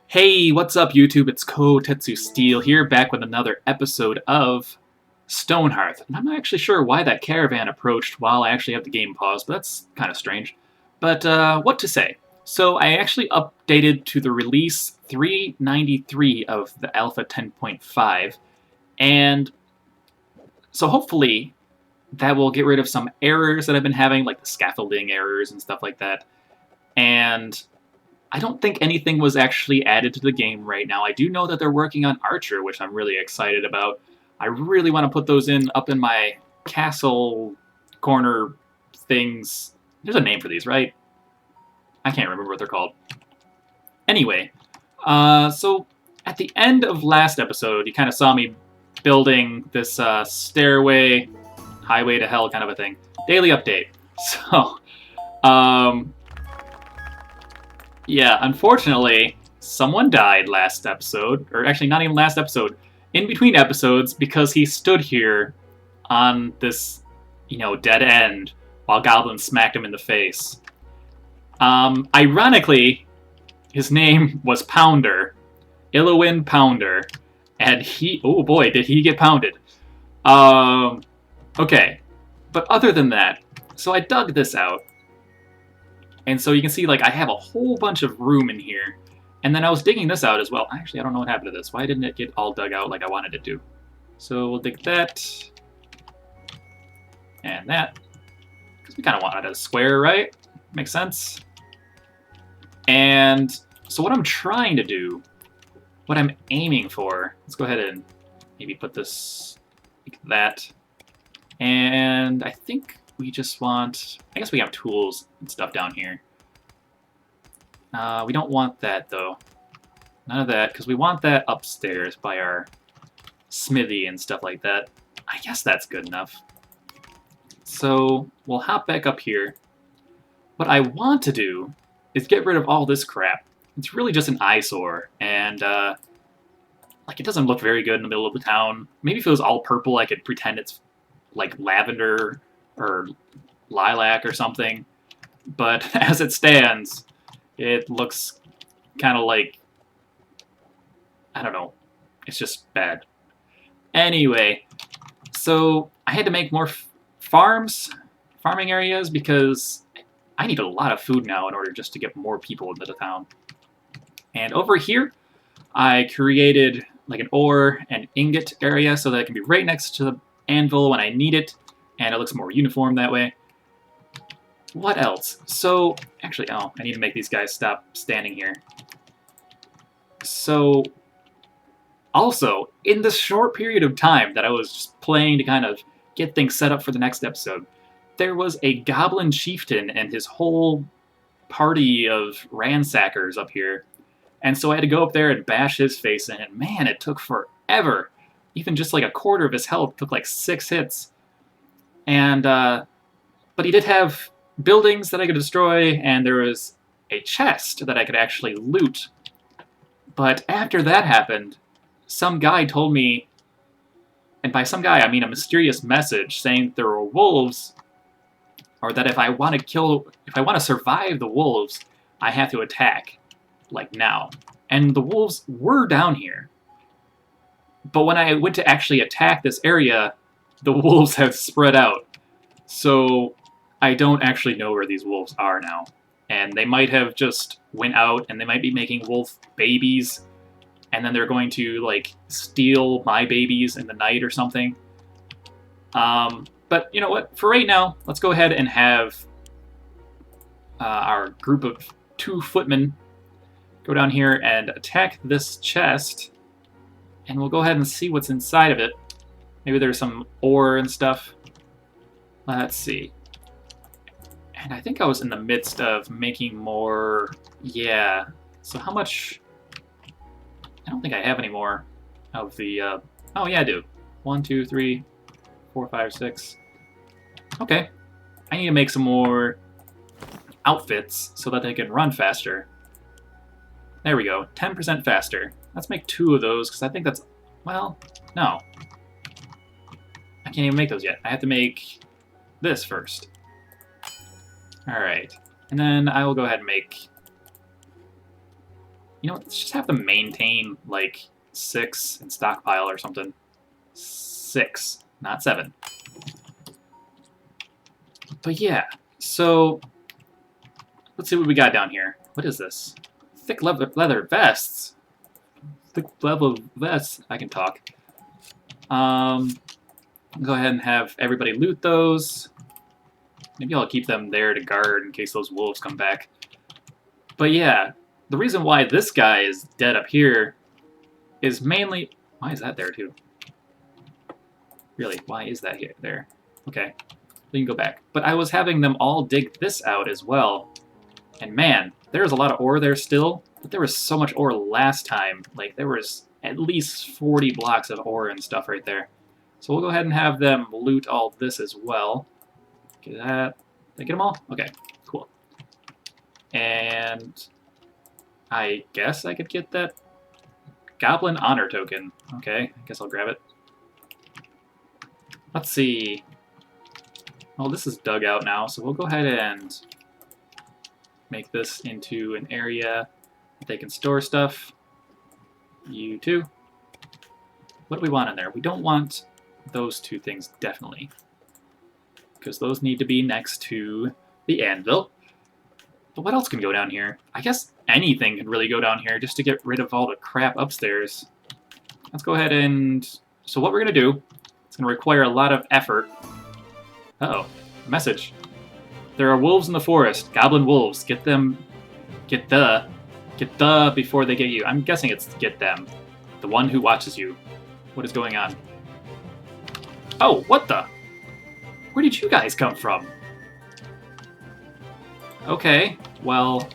Hey, what's up, YouTube? It's Kotetsu Steel here, back with another episode of Stonehearth. And I'm not actually sure why that caravan approached while I actually have the game paused, but that's kind of strange. But what to say? So I actually updated to the release 393 of the Alpha 10.5, and so hopefully that will get rid of some errors that I've been having, like the scaffolding errors and stuff like that. And I don't think anything was actually added to the game right now. I do know that they're working on Archer, which I'm really excited about. I really want to put those up in my castle corner things. There's a name for these, right? I can't remember what they're called. Anyway, so at the end of last episode, you kind of saw me building this stairway, highway to hell kind of a thing. Daily update. So, yeah, unfortunately, someone died last episode, or actually not even last episode, in between episodes, because he stood here on this, dead end while goblins smacked him in the face. Ironically, his name was Pounder, Illowin Pounder, and oh boy, did he get pounded. Okay, but other than that, so I dug this out. And so you can see, like, I have a whole bunch of room in here. And then I was digging this out as well. Actually, I don't know what happened to this. Why didn't it get all dug out like I wanted it to? So we'll dig that. And that. Because we kind of want it a square, right? Makes sense. And so what I'm trying to do, what I'm aiming for, let's go ahead and maybe put this like that. And I think we just want, I guess we have tools and stuff down here. We don't want that, though. None of that, because we want that upstairs by our smithy and stuff like that. I guess that's good enough. So we'll hop back up here. What I want to do is get rid of all this crap. It's really just an eyesore, and like, it doesn't look very good in the middle of the town. Maybe if it was all purple, I could pretend it's like lavender or lilac or something, but as it stands, it looks kind of like, I don't know, it's just bad. Anyway, so I had to make more farming areas, because I need a lot of food now in order just to get more people into the town. And over here, I created like an ore and ingot area so that it can be right next to the anvil when I need it, and it looks more uniform that way. What else? So, actually, I need to make these guys stop standing here. So, also, in this short period of time that I was just playing to kind of get things set up for the next episode, there was a goblin chieftain and his whole party of ransackers up here. And so I had to go up there and bash his face in, and man, it took forever. Even just like a quarter of his health took like 6 hits. And, but he did have buildings that I could destroy, and there was a chest that I could actually loot. But after that happened, some guy told me, and by some guy I mean a mysterious message saying there were wolves, or that if I want to survive the wolves, I have to attack, like now. And the wolves were down here. But when I went to actually attack this area, the wolves have spread out. So I don't actually know where these wolves are now. And they might have just went out, and they might be making wolf babies, and then they're going to, like, steal my babies in the night or something. But you know what? For right now, let's go ahead and have our group of 2 footmen go down here and attack this chest. And we'll go ahead and see what's inside of it. Maybe there's some ore and stuff. Let's see. And I think I was in the midst of making more. Yeah. So how much? I don't think I have any more of the. Oh yeah, I do. 1, 2, 3, 4, 5, 6. Okay. I need to make some more outfits so that they can run faster. There we go. 10% faster. Let's make 2 of those, because I think that's, well, no. I can't even make those yet. I have to make this first. Alright. And then I will go ahead and make You know what? Let's just have them maintain, like, 6 and stockpile or something. 6, not 7. But yeah, so let's see what we got down here. What is this? Thick leather vests. Thick leather vests. I can talk. Go ahead and have everybody loot those. Maybe I'll keep them there to guard in case those wolves come back. But yeah, the reason why this guy is dead up here is mainly... Why is that there too? Really, why is that here there? Okay, we can go back. But I was having them all dig this out as well. And man, there's a lot of ore there still, but there was so much ore last time. Like, there was at least 40 blocks of ore and stuff right there. So we'll go ahead and have them loot all this as well. Get that. Did I get them all? Okay, cool. And I guess I could get that goblin honor token. Okay, I guess I'll grab it. Let's see. Well, this is dug out now, so we'll go ahead and make this into an area that they can store stuff. You too. What do we want in there? We don't want those two things, definitely. Because those need to be next to the anvil. But what else can go down here? I guess anything can really go down here just to get rid of all the crap upstairs. Let's go ahead and... So what we're going to do, it's going to require a lot of effort. Uh-oh. Message. There are wolves in the forest. Goblin wolves. Get them... Get the before they get you. I'm guessing it's get them. The one who watches you. What is going on? Oh, what the? Where did you guys come from? Okay, well,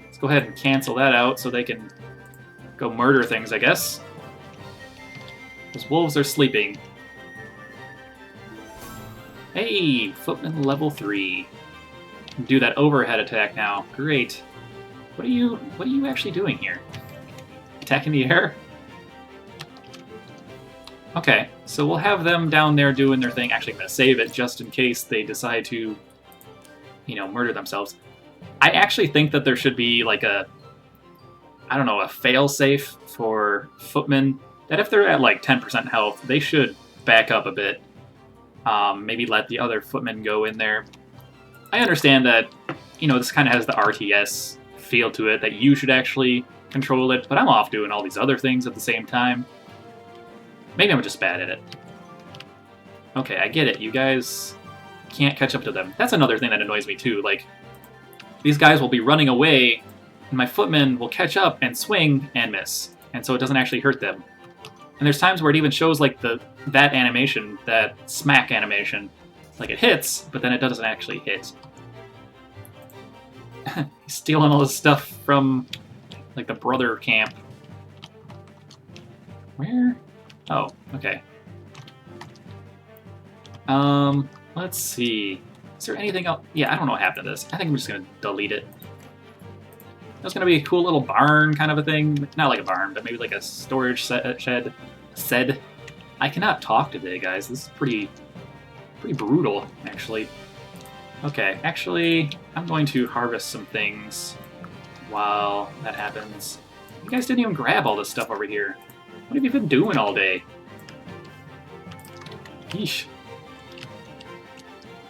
let's go ahead and cancel that out so they can go murder things, I guess. Those wolves are sleeping. Hey, footman level 3. Do that overhead attack now. Great. What are you actually doing here? Attacking the air? Okay, so we'll have them down there doing their thing. Actually, I'm going to save it just in case they decide to, you know, murder themselves. I actually think that there should be like a, I don't know, a fail-safe for footmen. That if they're at like 10% health, they should back up a bit. Maybe let the other footmen go in there. I understand that, you know, this kind of has the RTS feel to it, that you should actually control it, but I'm off doing all these other things at the same time. Maybe I'm just bad at it. Okay, I get it. You guys can't catch up to them. That's another thing that annoys me too. Like, these guys will be running away, and my footmen will catch up and swing and miss. And so it doesn't actually hurt them. And there's times where it even shows like that animation, that smack animation. Like it hits, but then it doesn't actually hit. He's stealing all this stuff from like the brother camp. Where? Oh, okay. Let's see. Is there anything else? Yeah, I don't know what happened to this. I think I'm just gonna delete it. There's gonna be a cool little barn kind of a thing. Not like a barn, but maybe like a storage shed. I cannot talk today, guys. This is pretty brutal, actually. Okay, actually, I'm going to harvest some things while that happens. You guys didn't even grab all this stuff over here. What have you been doing all day? Yeesh.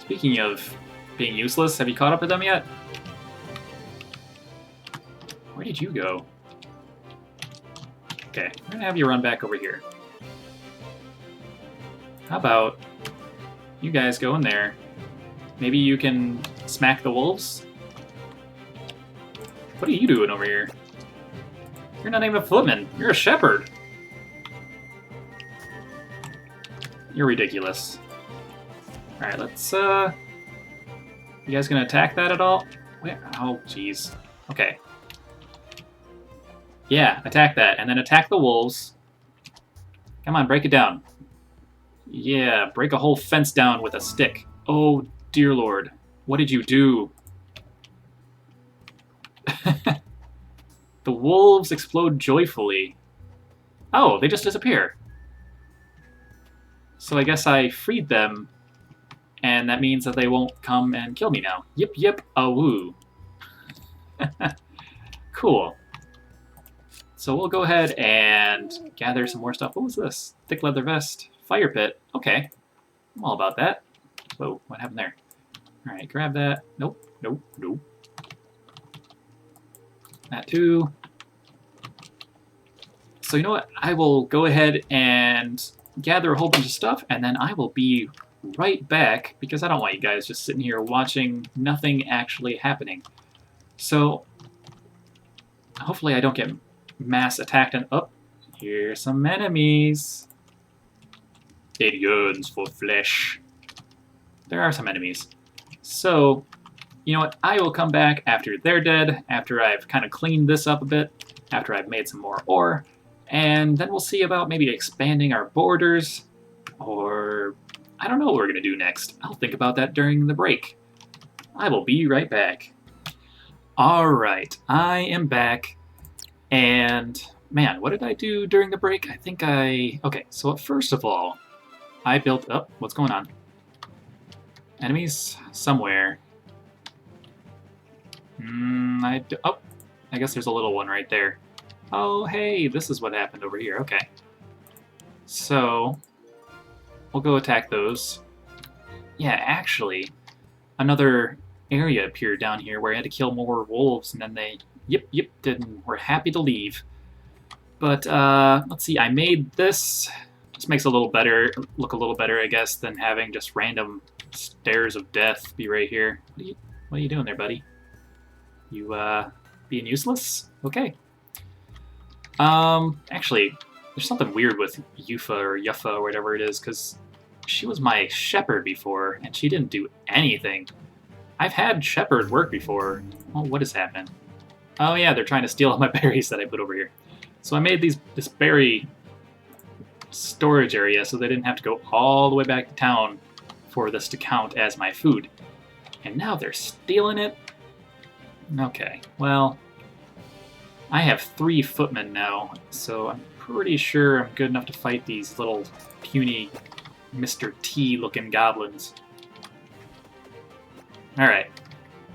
Speaking of being useless, have you caught up with them yet? Where did you go? Okay, I'm gonna have you run back over here. How about you guys go in there? Maybe you can smack the wolves? What are you doing over here? You're not even a footman. You're a shepherd. You're ridiculous. Alright, let's, You guys gonna attack that at all? Where? Oh, jeez. Okay. Yeah, attack that, and then attack the wolves. Come on, break it down. Yeah, break a whole fence down with a stick. Oh, dear lord. What did you do? The wolves explode joyfully. Oh, they just disappear. So I guess I freed them, and that means that they won't come and kill me now. Yip, yip, a woo. Cool. So we'll go ahead and gather some more stuff. What was this? Thick leather vest. Fire pit. Okay. I'm all about that. Whoa, what happened there? Alright, grab that. Nope, nope, nope. That too. So you know what? I will go ahead and gather a whole bunch of stuff, and then I will be right back, because I don't want you guys just sitting here watching nothing actually happening. So hopefully I don't get mass attacked and oh, here's some enemies. It yearns for flesh. There are some enemies. So, you know what? I will come back after they're dead, after I've kind of cleaned this up a bit, after I've made some more ore, and then we'll see about maybe expanding our borders, or I don't know what we're going to do next. I'll think about that during the break. I will be right back. Alright, I am back, and man, what did I do during the break? I think okay, so first of all, I built up, what's going on? Enemies somewhere. Oh, I guess there's a little one right there. Oh, hey, this is what happened over here. Okay. So, we'll go attack those. Yeah, actually, another area appeared down here where I had to kill more wolves, and then they, yep, didn't. We're happy to leave. But, let's see, I made this. This makes it look a little better, I guess, than having just random stairs of death be right here. What are you doing there, buddy? You, being useless? Okay. Actually, there's something weird with Yufa or whatever it is, because she was my shepherd before, and she didn't do anything. I've had shepherd work before. Oh, what is happening? Oh yeah, they're trying to steal all my berries that I put over here. So I made this berry storage area so they didn't have to go all the way back to town for this to count as my food. And now they're stealing it? Okay, well, I have 3 footmen now, so I'm pretty sure I'm good enough to fight these little puny Mr. T-looking goblins. Alright,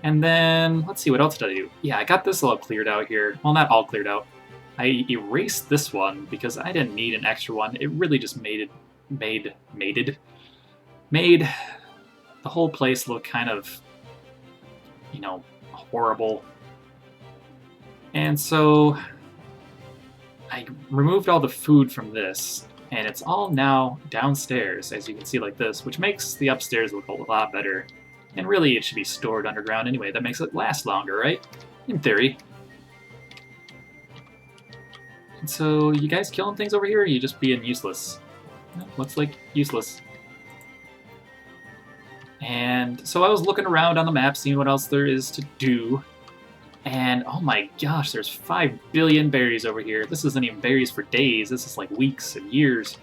and then, let's see, what else did I do? Yeah, I got this all cleared out here. Well, not all cleared out. I erased this one because I didn't need an extra one. It really just made the whole place look kind of, you know, horrible. And so I removed all the food from this, and it's all now downstairs, as you can see like this, which makes the upstairs look a lot better. And really, it should be stored underground anyway. That makes it last longer, right? In theory. And so, you guys killing things over here, or are you just being useless? Looks like useless. And so I was looking around on the map, seeing what else there is to do. And oh my gosh, there's 5 billion berries over here. This isn't even berries for days. This is like weeks and years.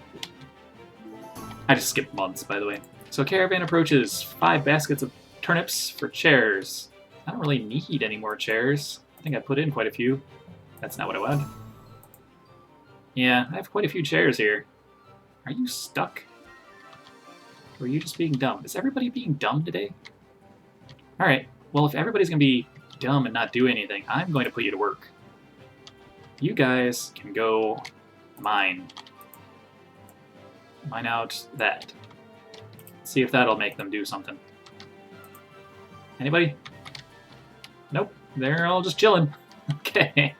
I just skipped months, by the way. So caravan approaches. 5 baskets of turnips for chairs. I don't really need any more chairs. I think I put in quite a few. That's not what I wanted. Yeah, I have quite a few chairs here. Are you stuck? Or are you just being dumb? Is everybody being dumb today? Alright, well if everybody's going to be dumb and not do anything, I'm going to put you to work. You guys can go mine. Mine out that. See if that'll make them do something. Anybody? Nope, they're all just chilling. Okay.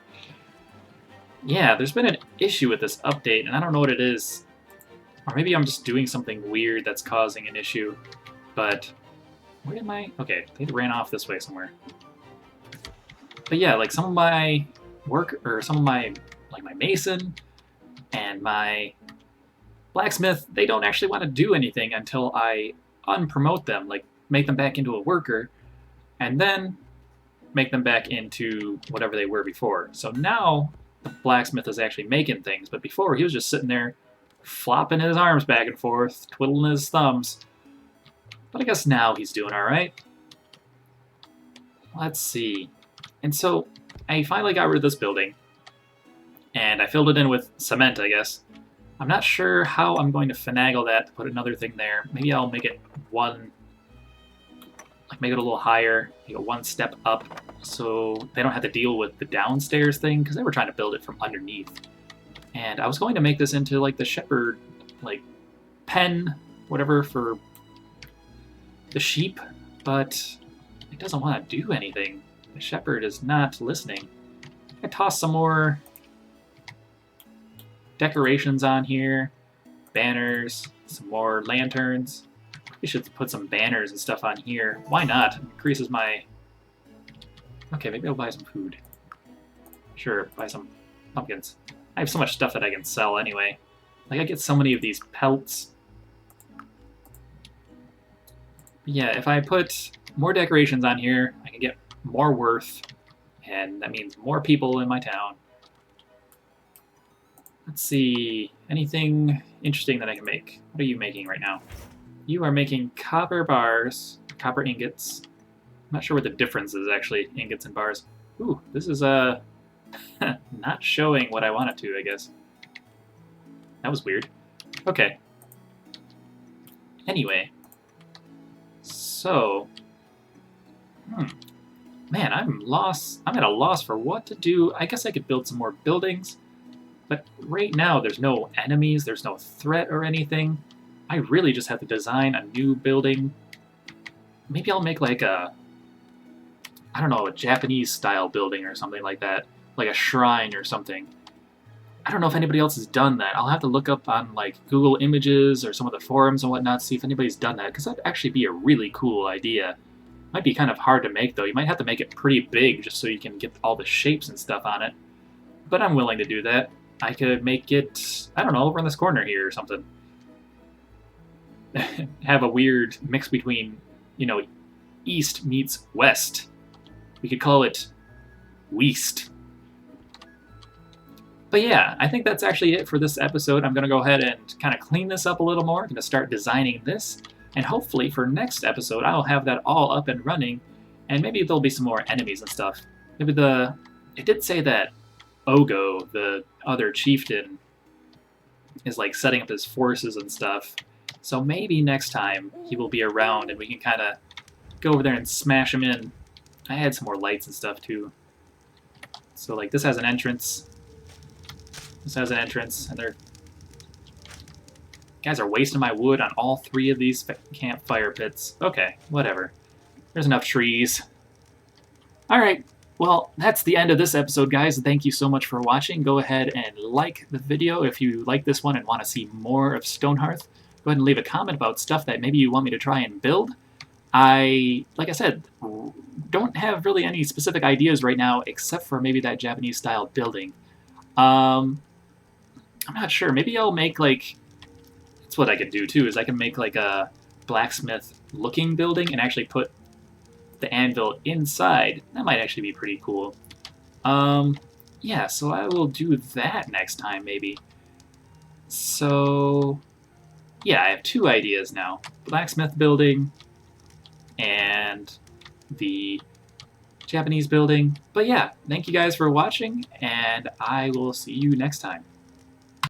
Yeah, there's been an issue with this update, and I don't know what it is. Or maybe I'm just doing something weird that's causing an issue. But where am I? Okay, they ran off this way somewhere. But yeah, like some of my work, or some of my, like my mason and my blacksmith, they don't actually want to do anything until I unpromote them, like make them back into a worker, and then make them back into whatever they were before. So now the blacksmith is actually making things, but before he was just sitting there flopping his arms back and forth, twiddling his thumbs. But I guess now he's doing alright. Let's see. And so I finally got rid of this building, and I filled it in with cement, I guess. I'm not sure how I'm going to finagle that to put another thing there. Maybe I'll make it one like make it a little higher, make it one step up, so they don't have to deal with the downstairs thing, because they were trying to build it from underneath. And I was going to make this into like the shepherd, like pen, whatever, for the sheep, but it doesn't want to do anything. The shepherd is not listening. I toss some more decorations on here, banners, some more lanterns. We should put some banners and stuff on here. Why not? It increases my... Okay, maybe I'll buy some food. Sure, buy some pumpkins. I have so much stuff that I can sell anyway. Like, I get so many of these pelts. Yeah, if I put more decorations on here, I can get more worth, and that means more people in my town. Let's see, anything interesting that I can make? What are you making right now? You are making copper bars, copper ingots. I'm not sure what the difference is, actually, ingots and bars. Ooh, this is not showing what I want it to, I guess. That was weird. Okay. Anyway. So... Man, I'm lost. I'm at a loss for what to do. I guess I could build some more buildings. But right now, there's no enemies, there's no threat or anything. I really just have to design a new building. Maybe I'll make like a... I don't know, a Japanese-style building or something like that. Like a shrine or something. I don't know if anybody else has done that. I'll have to look up on like Google Images or some of the forums and whatnot, see if anybody's done that, because that'd actually be a really cool idea. Might be kind of hard to make, though. You might have to make it pretty big just so you can get all the shapes and stuff on it. But I'm willing to do that. I could make it, I don't know, over in this corner here or something. Have a weird mix between, you know, east meets west. We could call it Weast. But yeah, I think that's actually it for this episode. I'm going to go ahead and kind of clean this up a little more. I'm going to start designing this. And hopefully for next episode, I'll have that all up and running. And maybe there'll be some more enemies and stuff. Maybe it did say that Ogo, the other chieftain, is like setting up his forces and stuff. So maybe next time he will be around and we can kind of go over there and smash him in. I had some more lights and stuff too. So like this has an entrance. This has an entrance, and they're... Guys are wasting my wood on all three of these campfire pits. Okay, whatever. There's enough trees. Alright, well, that's the end of this episode, guys. Thank you so much for watching. Go ahead and like the video if you like this one and want to see more of Stonehearth. Go ahead and leave a comment about stuff that maybe you want me to try and build. Like I said, don't have really any specific ideas right now, except for maybe that Japanese-style building. I'm not sure. Maybe I'll make, like... That's what I could do, too, is I can make, like, a blacksmith-looking building and actually put the anvil inside. That might actually be pretty cool. Yeah, so I will do that next time, maybe. So... Yeah, I have two ideas now. Blacksmith building and the Japanese building. But yeah, thank you guys for watching, and I will see you next time.